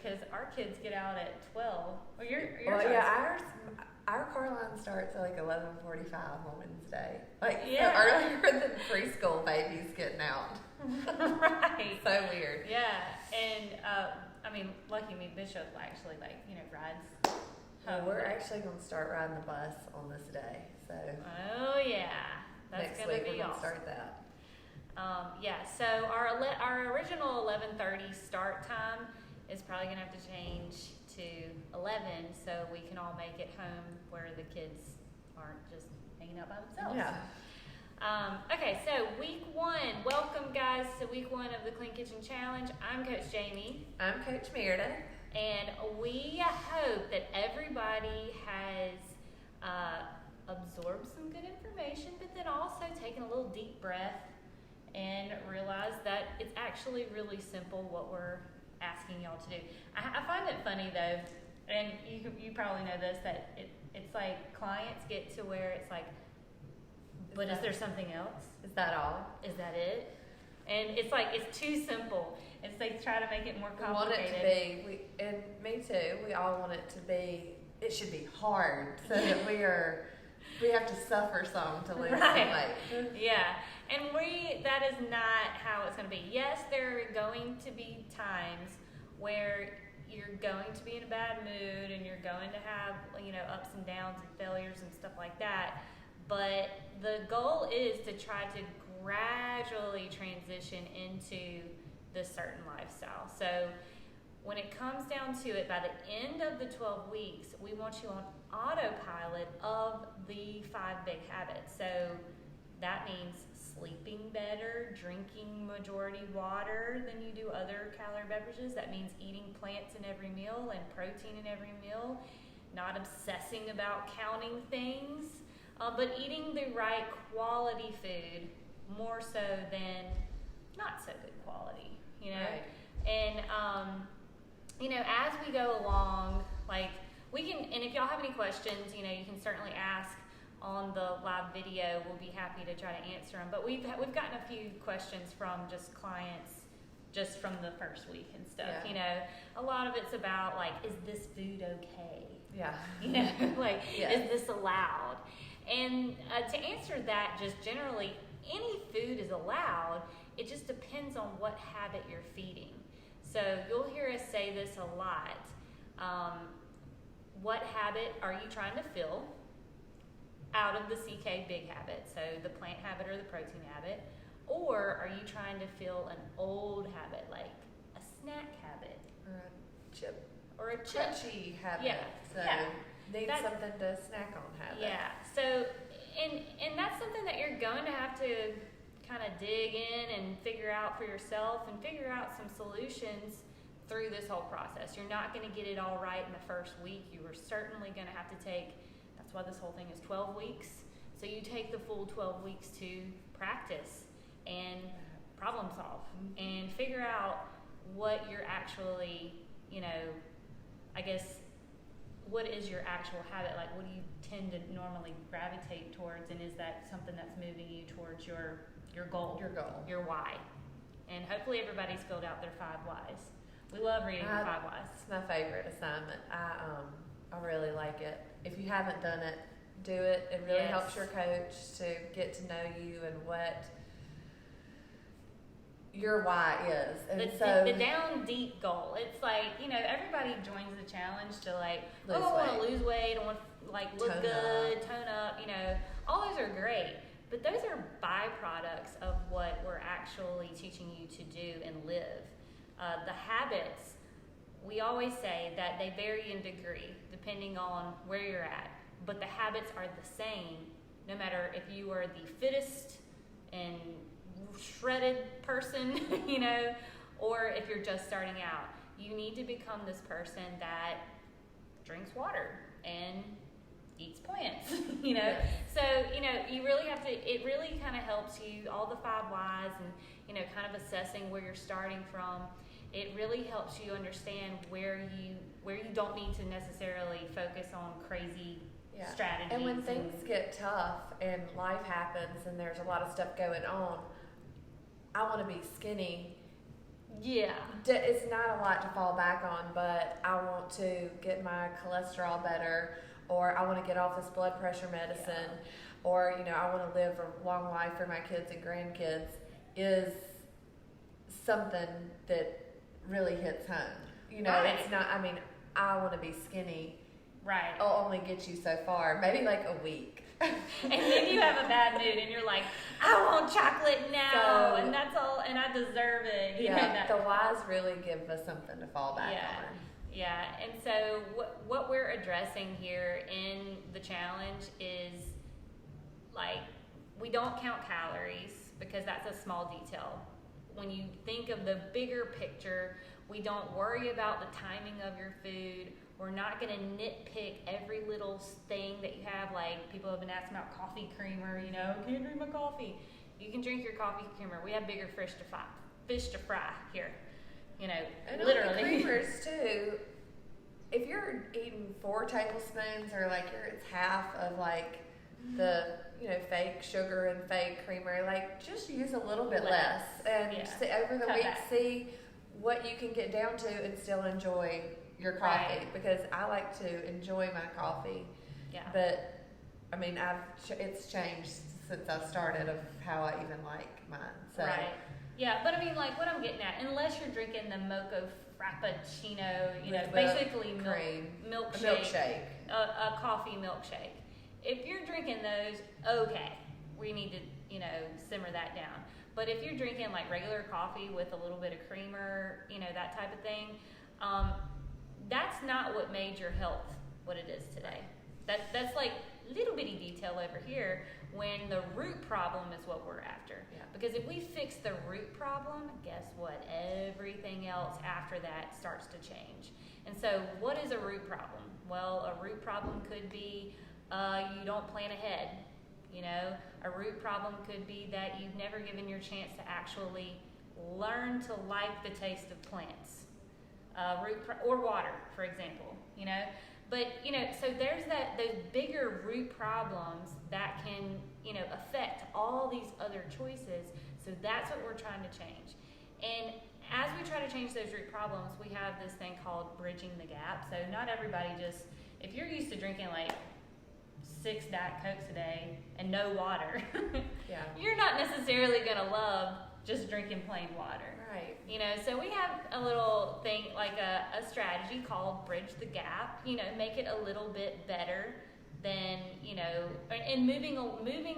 because our kids get out at 12. Well, our car line starts at like 11:45 on Wednesday. Like Yeah. so earlier than preschool babies getting out. Right. So weird. Yeah, and I mean, lucky me, Bishop actually rides Well, home. we're actually going to start riding the bus on this day. So Oh yeah, that's next gonna week be we're going to awesome. start that. Yeah, so our original 11:30 start time is probably gonna have to change to 11, so we can all make it home where the kids aren't just hanging out by themselves. Yeah. Okay, so week 1. Welcome, guys, to week 1 of the Clean Kitchen Challenge. I'm Coach Jamie, I'm Coach Meredith. and we hope that everybody has absorbed some good information, but then also taken a little deep breath and realized that it's actually really simple what we're asking y'all to do. I find it funny though, and you probably know this, that it's like clients get to where it's like, but is there something else? Is that all? Is that it? And it's like, it's too simple. It's like try to make it more We want complicated. it to be, and me too, we all want it to be, it should be hard so that we have to suffer some to lose some Right. weight. Yeah, and that is not how it's going to be. Yes, there are going to be times where you're going to be in a bad mood and you're going to have, ups and downs and failures and stuff like that. But the goal is to try to gradually transition into this certain lifestyle. So when it comes down to it, by the end of the 12 weeks, we want you on autopilot of the 5 big habits. So that means sleeping better, drinking majority water than you do other calorie beverages. That means eating plants in every meal and protein in every meal, not obsessing about counting things, but eating the right quality food more so than not so good quality, Right. And, as we go along, we can, and if y'all have any questions, you can certainly ask on the live video. We'll be happy to try to answer them. But we've gotten a few questions from just clients just from the first week and stuff. Yeah. A lot of it's about is this food okay? Yeah. Yeah. Is this allowed? And to answer that, just generally, any food is allowed. It just depends on what habit you're feeding. So you'll hear us say this a lot. What habit are you trying to fill out of the CK big habit? So the plant habit or the protein habit. Or are you trying to fill an old habit, like a snack habit? Or a chip. crunchy habit. Yeah. So need something to snack on habit. Yeah. So, and that's something that you're going to have to kind of dig in and figure out for yourself and figure out some solutions through this whole process. You're not going to get it all right in the first week. You are certainly going to have to that's why this whole thing is 12 weeks. So you take the full 12 weeks to practice and problem solve and figure out what you're actually, what is your actual habit? What do you tend to normally gravitate towards, and is that something that's moving you towards your goal? Your why. And hopefully everybody's filled out their 5 whys. We love reading the 5 whys. It's my favorite assignment. I really like it. If you haven't done it, do it. It really helps your coach to get to know you and what your why is. And the down deep goal. It's everybody joins the challenge to I want to lose weight, I want to look good, tone up, all those are great. But those are byproducts of what we're actually teaching you to do and live. The habits, we always say that they vary in degree depending on where you're at. But the habits are the same no matter if you are the fittest and shredded person, or if you're just starting out. You need to become this person that drinks water and eats plants, Yes. So, you really have to, it really kind of helps you, all the 5 whys and, kind of assessing where you're starting from. It really helps you understand where you don't need to necessarily focus on crazy strategies. And when things get tough and life happens and there's a lot of stuff going on, I want to be skinny. Yeah. It's not a lot to fall back on, but I want to get my cholesterol better, or I want to get off this blood pressure medicine, or I want to live a long life for my kids and grandkids, is something that really hits home. Right. It's not. I mean, I want to be skinny. Right. I'll only get you so far, maybe like a week. And then you have a bad mood and you're like, I want chocolate now, and that's all, and I deserve it. The whys really give us something to fall back on. Yeah, and so what we're addressing here in the challenge is, like, we don't count calories because that's a small detail. When you think of the bigger picture, we don't worry about the timing of your food. We're not going to nitpick every little thing that you have. Like, people have been asking about coffee creamer, can't drink my coffee. You can drink your coffee creamer. We have bigger fish to fry here. And literally. On the creamers too, if you're eating 4 tablespoons or like it's half of like the fake sugar and fake creamer, like just use a little bit less and over the Cut week back. See what you can get down to and still enjoy your coffee. Right. Because I like to enjoy my coffee. Yeah. But I mean, it's changed since I started of how I even like mine. So. Right. Yeah, but I mean, like, what I'm getting at, unless you're drinking the mocha frappuccino, With basically cream. milkshake, a coffee milkshake. If you're drinking those, okay, we need to, simmer that down. But if you're drinking like regular coffee with a little bit of creamer, that type of thing, that's not what made your health what it is today. That's like little bitty detail over here, when the root problem is what we're after. Yeah. Because if we fix the root problem, guess what? Everything else after that starts to change. And so what is a root problem? Well, a root problem could be you don't plan ahead. A root problem could be that you've never given your chance to actually learn to like the taste of plants. Or water, for example, But, so there's those bigger root problems that can, affect all these other choices. So that's what we're trying to change. And as we try to change those root problems, we have this thing called bridging the gap. So not everybody if you're used to drinking like 6 Diet Cokes a day and no water, you're not necessarily going to love just drinking plain water. Right. So we have a little thing, like a strategy called Bridge the Gap, make it a little bit better than, and moving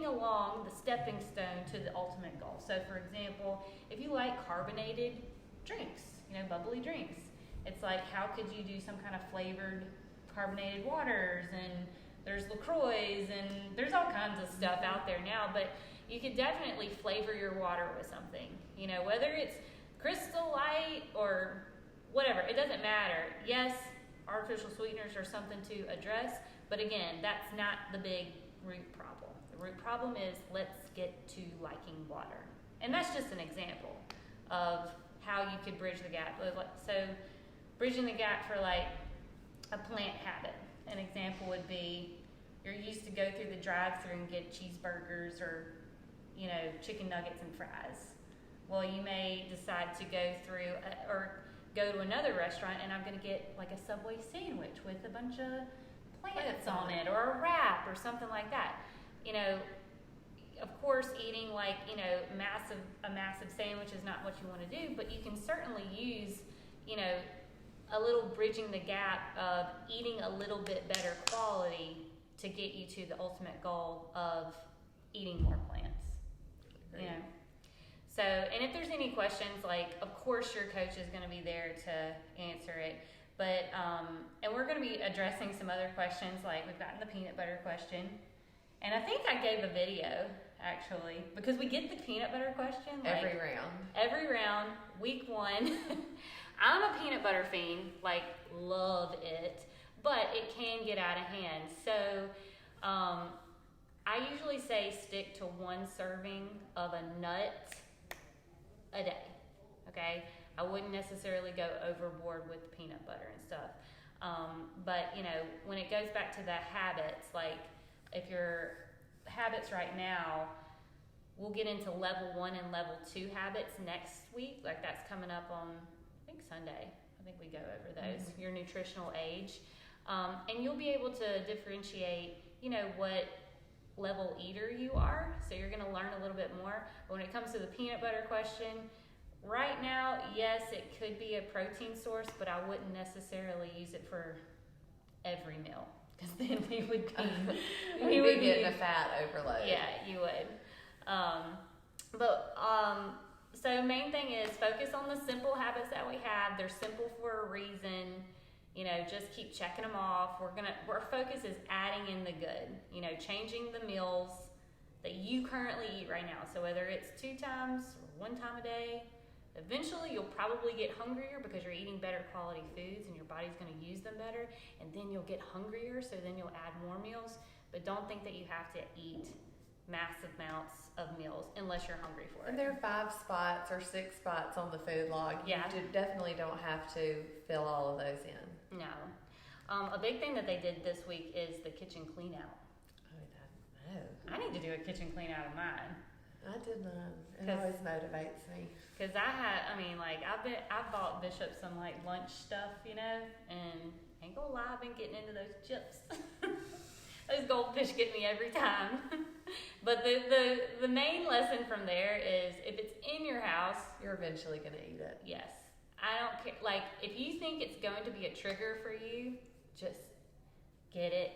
along the stepping stone to the ultimate goal. So, for example, if you like carbonated drinks, bubbly drinks, it's like, how could you do some kind of flavored carbonated waters? And there's LaCroix, and there's all kinds of stuff out there now, but you could definitely flavor your water with something, whether it's Crystal Light or whatever, it doesn't matter. Yes, artificial sweeteners are something to address, but again, that's not the big root problem. The root problem is, let's get to liking water. And that's just an example of how you could bridge the gap. So bridging the gap for like a plant habit. An example would be, you're used to go through the drive-thru and get cheeseburgers or chicken nuggets and fries. Well, you may decide to go through or go to another restaurant, and I'm going to get like a Subway sandwich with a bunch of plants on it, or a wrap or something like that. Of course, eating like a massive sandwich is not what you want to do, but you can certainly use a little bridging the gap of eating a little bit better quality to get you to the ultimate goal of eating more plants. So, and if there's any questions, like, of course your coach is going to be there to answer it. But, and we're going to be addressing some other questions, like we've gotten the peanut butter question. And I think I gave a video, actually, because we get the peanut butter question. Like, Every round, week 1. I'm a peanut butter fiend, like, love it. But it can get out of hand. So, I usually say stick to 1 serving of a nut a day, okay? I wouldn't necessarily go overboard with peanut butter and stuff. But, when it goes back to the habits, like if your habits right now we'll get into level 1 and level 2 habits next week. Like that's coming up on, I think Sunday. I think we go over those, your nutritional age. And you'll be able to differentiate, what level eater you are. So you're going to learn a little bit more. But when it comes to the peanut butter question, right now, yes, it could be a protein source, but I wouldn't necessarily use it for every meal. Because then we would be, we would get a fat overload. Yeah, you would. So main thing is focus on the simple habits that we have. They're simple for a reason. Just keep checking them off. Our focus is adding in the good. Changing the meals that you currently eat right now. So whether it's 2 times or 1 time a day, eventually you'll probably get hungrier because you're eating better quality foods and your body's going to use them better. And then you'll get hungrier, so then you'll add more meals. But don't think that you have to eat massive amounts of meals unless you're hungry for it. And there are 5 spots or 6 spots on the food log. Yeah. You definitely don't have to fill all of those in. No. A big thing that they did this week is the kitchen clean out. Oh, no. I need to do a kitchen clean out of mine. I did none. It always motivates me. Cause I've bought Bishop some like lunch stuff, and ain't gonna lie, I've been getting into those chips. Those goldfish get me every time. But the main lesson from there is if it's in your house, you're eventually gonna eat it. Yes. I don't care. Like, if you think it's going to be a trigger for you, just get it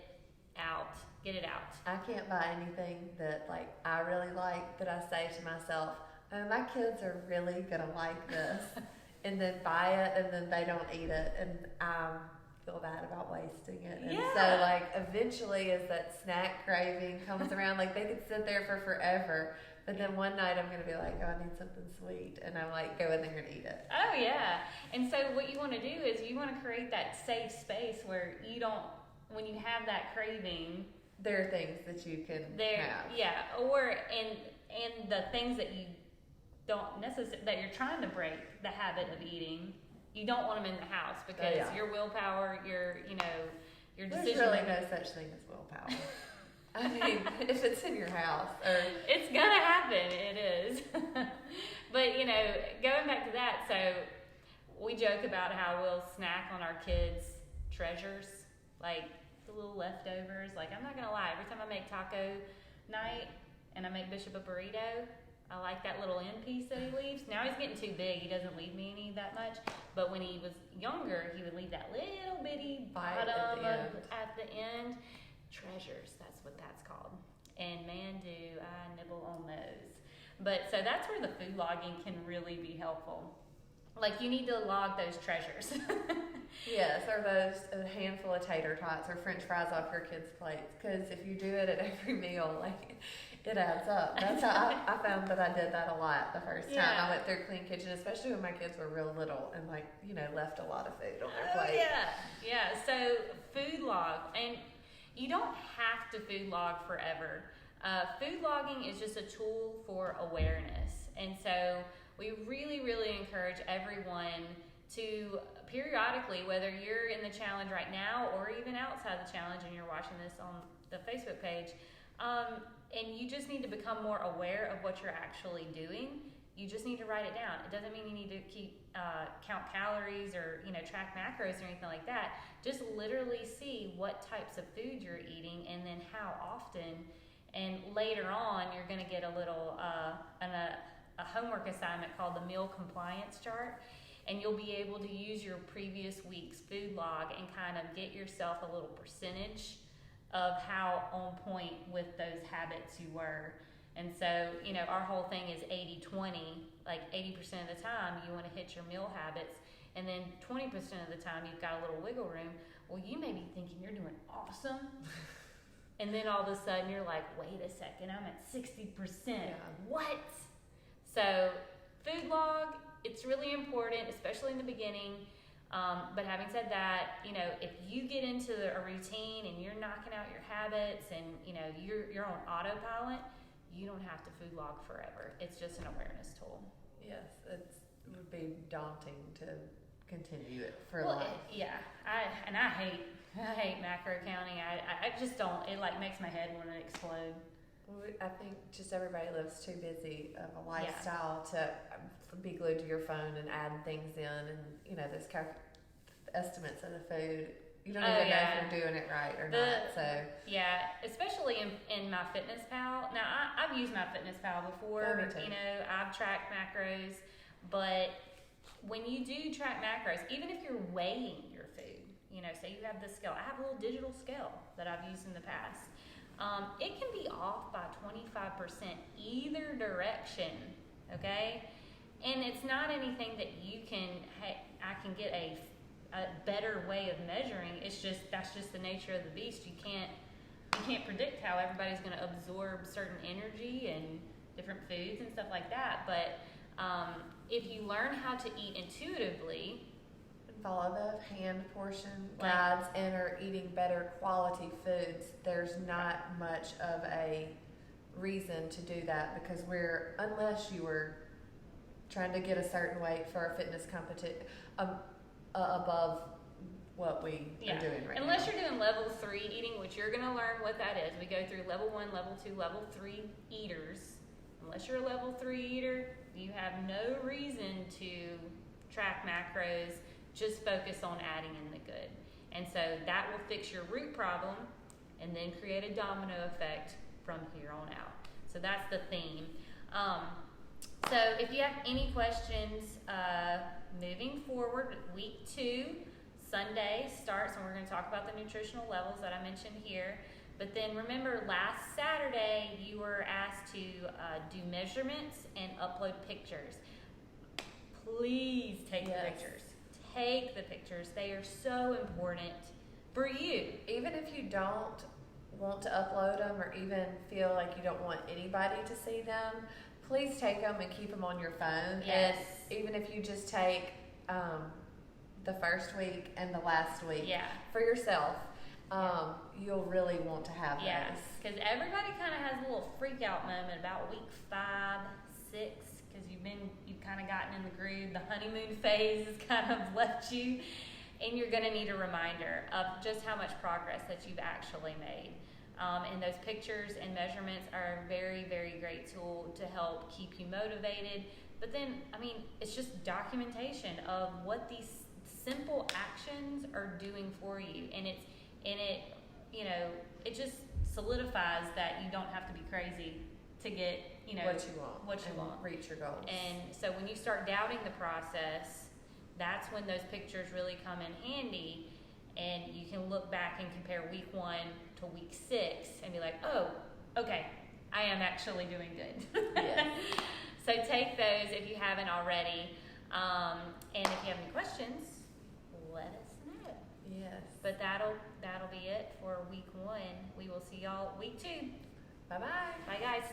out. Get it out. I can't buy anything that, I really like, but I say to myself, oh, my kids are really going to like this. And then buy it, and then they don't eat it. And I feel bad about wasting it. And so, eventually, as that snack craving comes around, they could sit there for forever. But then one night I'm going to be like, oh, I need something sweet. And I'm go in there and eat it. Oh, yeah. And so what you want to do is you want to create that safe space where you don't, when you have that craving. There are things that you can have. Yeah. And the things that you don't necessarily, that you're trying to break the habit of eating, you don't want them in the house because your willpower, your decision. There's really no such thing as willpower. I mean, if it's in your house, it's gonna happen. It is. But going back to that, so we joke about how we'll snack on our kids' treasures, like the little leftovers. I'm not gonna lie. Every time I make taco night and I make Bishop a burrito, I like that little end piece that he leaves. Now he's getting too big. He doesn't leave me any that much. But when he was younger, he would leave that little bitty bite at the end. Treasures, that's what that's called. And man, do I nibble on those. But so that's where the food logging can really be helpful. You need to log those treasures. Yes, or a handful of tater tots or french fries off your kids' plates. Because if you do it at every meal, it adds up. That's how I found that I did that a lot the first time I went through Clean Kitchen, especially when my kids were real little and left a lot of food on their plate. Yeah. So food log, and you don't have to food log forever. Food logging is just a tool for awareness. And so we really, really encourage everyone to periodically, whether you're in the challenge right now or even outside the challenge and you're watching this on the Facebook page, and you just need to become more aware of what you're actually doing. You just need to write it down. It doesn't mean you need to count calories or track macros or anything like that. Just literally see what types of food you're eating and then how often. And later on, you're going to get a little a homework assignment called the meal compliance chart, and you'll be able to use your previous week's food log and kind of get yourself a little percentage of how on point with those habits you were. And so, our whole thing is 80-20. 80% of the time you want to hit your meal habits, and then 20% of the time you've got a little wiggle room. Well, you may be thinking you're doing awesome. And then all of a sudden you're like, wait a second, I'm at 60%. What? So food log, it's really important, especially in the beginning. But having said that, if you get into a routine and you're knocking out your habits and, you're on autopilot, you don't have to food log forever. It's just an awareness tool. Yes, it would be daunting to continue it for life. I hate macro counting. I just don't. It makes my head want to explode. I think just everybody lives too busy of a lifestyle to be glued to your phone and add things in, and those estimates of the food. You don't even know if you're doing it right or not. So yeah, especially in my Fitness Pal. Now I've used my Fitness Pal before. Me too. I've tracked macros, but when you do track macros, even if you're weighing your food, say you have this scale. I have a little digital scale that I've used in the past. It can be off by 25% either direction, okay? And it's not anything that you can, hey, I can get a better way of measuring. That's just the nature of the beast. You can't predict how everybody's going to absorb certain energy and different foods and stuff like that. But if you learn how to eat intuitively, follow the hand portion guides and are eating better quality foods, there's not much of a reason to do that, because unless you were trying to get a certain weight for a fitness competition above what we are doing right unless now. You're doing level 3 eating, which you're going to learn what that is. We go through level 1, level 2, level 3 eaters. Unless you're a level 3 eater, you have no reason to track macros. Just focus on adding in the good. And so that will fix your root problem and then create a domino effect from here on out. So that's the theme. So if you have any questions, moving forward, week 2, Sunday starts, and we're going to talk about the nutritional levels that I mentioned here. But then remember, last Saturday, you were asked to do measurements and upload pictures. Please take the pictures. Take the pictures. They are so important for you. Even if you don't want to upload them, or even feel like you don't want anybody to see them, please take them and keep them on your phone. Yes. And even if you just take the first week and the last week for yourself, you'll really want to have those. Because everybody kind of has a little freak out moment about week 5, 6, because you've kind of gotten in the groove. The honeymoon phase has kind of left you, and you're going to need a reminder of just how much progress that you've actually made. And those pictures and measurements are a very, very great tool to help keep you motivated. But then, it's just documentation of what these simple actions are doing for you, and it just solidifies that you don't have to be crazy to get what you want, reach your goals. And so when you start doubting the process, that's when those pictures really come in handy, and you can look back and compare week 1 to week 6 and be like, oh, okay, I am actually doing good. Yes. So take those if you haven't already, and if you have any questions, let us know. Yes. But that'll be it for week 1. We will see y'all week 2. Bye-bye. Bye, guys.